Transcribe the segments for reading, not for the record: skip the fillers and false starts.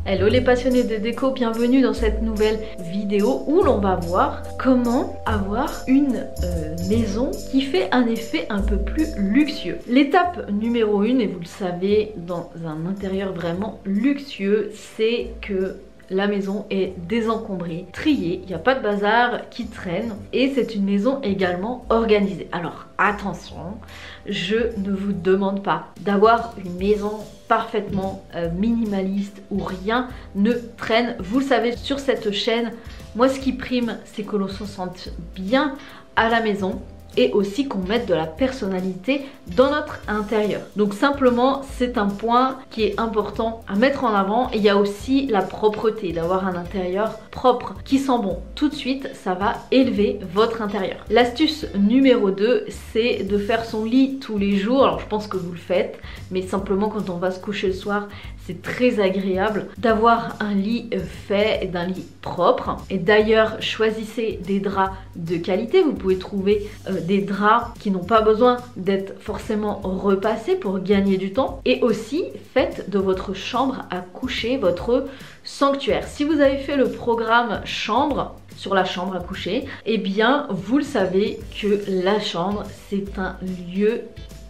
Hello les passionnés de déco, bienvenue dans cette nouvelle vidéo où l'on va voir comment avoir une maison qui fait un effet un peu plus luxueux. L'étape numéro 1, et vous le savez, dans un intérieur vraiment luxueux, c'est que la maison est désencombrée, triée, il n'y a pas de bazar qui traîne et c'est une maison également organisée. Alors attention, je ne vous demande pas d'avoir une maison parfaitement minimaliste où rien ne traîne. Vous le savez, sur cette chaîne, moi ce qui prime, c'est que l'on se sente bien à la maison et aussi qu'on mette de la personnalité dans notre intérieur. Donc simplement, c'est un point qui est important à mettre en avant. Et il y a aussi la propreté, d'avoir un intérieur propre qui sent bon. Tout de suite, ça va élever votre intérieur. L'astuce numéro 2, c'est de faire son lit tous les jours. Alors je pense que vous le faites, mais simplement quand on va se coucher le soir, c'est très agréable d'avoir un lit fait, d'un lit propre. Et d'ailleurs, choisissez des draps de qualité. Vous pouvez trouver des draps qui n'ont pas besoin d'être forcément repassés pour gagner du temps. Et aussi, faites de votre chambre à coucher votre sanctuaire. Si vous avez fait le programme chambre, sur la chambre à coucher, eh bien, vous le savez que la chambre, c'est un lieu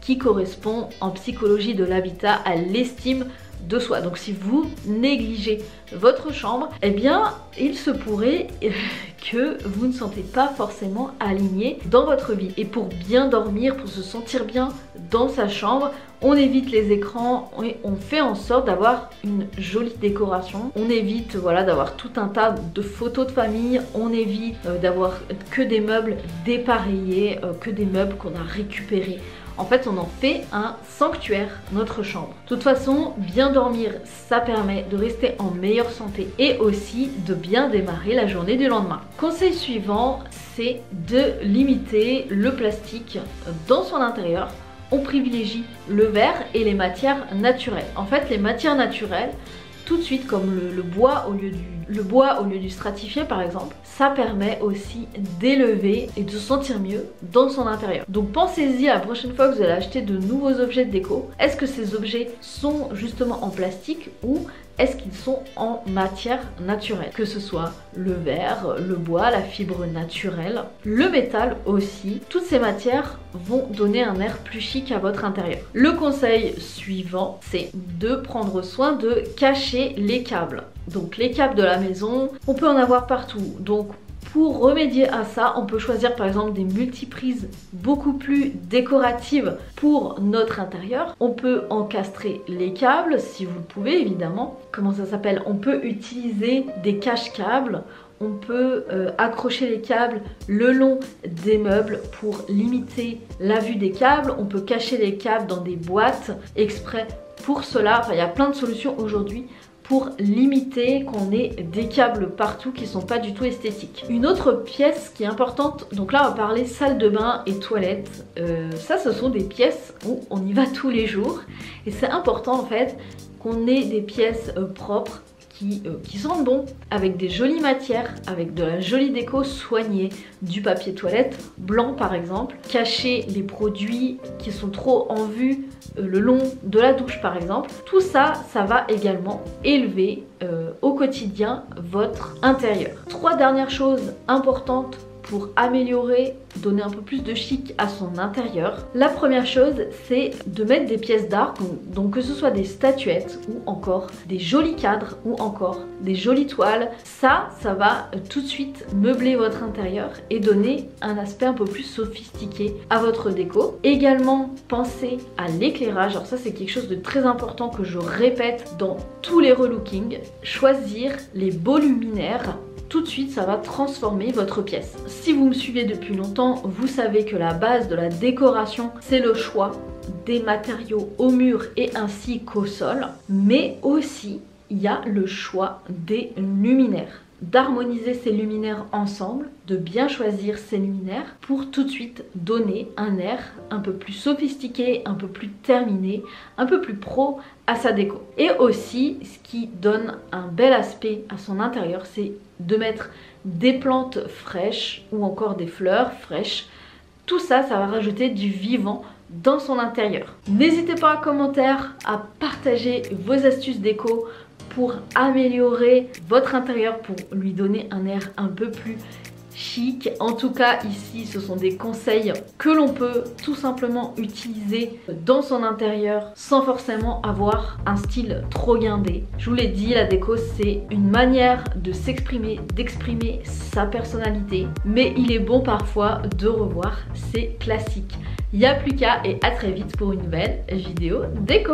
qui correspond en psychologie de l'habitat à l'estime de soi. Donc si vous négligez votre chambre, eh bien il se pourrait que vous ne sentez pas forcément aligné dans votre vie. Et pour bien dormir, pour se sentir bien dans sa chambre, on évite les écrans et on fait en sorte d'avoir une jolie décoration. On évite d'avoir tout un tas de photos de famille, on évite d'avoir que des meubles dépareillés, que des meubles qu'on a récupérés. En fait, on en fait un sanctuaire, notre chambre. De toute façon, bien dormir, ça permet de rester en meilleure santé et aussi de bien démarrer la journée du lendemain. Conseil suivant, c'est de limiter le plastique dans son intérieur. On privilégie le verre et les matières naturelles. En fait, les matières naturelles, tout de suite, comme le bois au lieu du stratifié par exemple, ça permet aussi d'élever et de se sentir mieux dans son intérieur. Donc pensez-y à la prochaine fois que vous allez acheter de nouveaux objets de déco. Est-ce que ces objets sont justement en plastique ou est-ce qu'ils sont en matière naturelle? Que ce soit le verre, le bois, la fibre naturelle, le métal aussi. Toutes ces matières vont donner un air plus chic à votre intérieur. Le conseil suivant, c'est de prendre soin de cacher les câbles. Donc les câbles de la maison, on peut en avoir partout. Donc pour remédier à ça, on peut choisir par exemple des multiprises beaucoup plus décoratives pour notre intérieur. On peut encastrer les câbles si vous le pouvez évidemment. Comment ça s'appelle? On peut utiliser des cache-câbles. On peut accrocher les câbles le long des meubles pour limiter la vue des câbles. On peut cacher les câbles dans des boîtes exprès pour cela. Enfin, il y a plein de solutions aujourd'hui pour limiter qu'on ait des câbles partout qui sont pas du tout esthétiques. Une autre pièce qui est importante, donc là on va parler salle de bain et toilette. Ça, ce sont des pièces où on y va tous les jours et c'est important en fait qu'on ait des pièces propres qui sentent bon, avec des jolies matières, avec de la jolie déco soignée, du papier toilette blanc par exemple, cacher les produits qui sont trop en vue le long de la douche par exemple. Tout ça, ça va également élever au quotidien votre intérieur. 3 dernières choses importantes pour améliorer, donner un peu plus de chic à son intérieur. La première chose, c'est de mettre des pièces d'art, donc que ce soit des statuettes ou encore des jolis cadres ou encore des jolies toiles. Ça va tout de suite meubler votre intérieur et donner un aspect un peu plus sophistiqué à votre déco. Également, pensez à l'éclairage. Alors ça, c'est quelque chose de très important que je répète dans tous les relookings. Choisir les beaux luminaires. Tout de suite, ça va transformer votre pièce. Si vous me suivez depuis longtemps, vous savez que la base de la décoration, c'est le choix des matériaux au mur et ainsi qu'au sol. Mais aussi, il y a le choix des luminaires. D'harmoniser ces luminaires ensemble, de bien choisir ces luminaires pour tout de suite donner un air un peu plus sophistiqué, un peu plus terminé, un peu plus pro à sa déco. Et aussi, ce qui donne un bel aspect à son intérieur, c'est de mettre des plantes fraîches ou encore des fleurs fraîches. Tout ça, ça va rajouter du vivant dans son intérieur. N'hésitez pas en commentaire à partager vos astuces déco pour améliorer votre intérieur, pour lui donner un air un peu plus chic. En tout cas ici ce sont des conseils que l'on peut tout simplement utiliser dans son intérieur sans forcément avoir un style trop guindé. Je vous l'ai dit, la déco c'est une manière de s'exprimer, d'exprimer sa personnalité, mais il est bon parfois de revoir ses classiques. Il n'y a plus qu'à, et à très vite pour une nouvelle vidéo déco.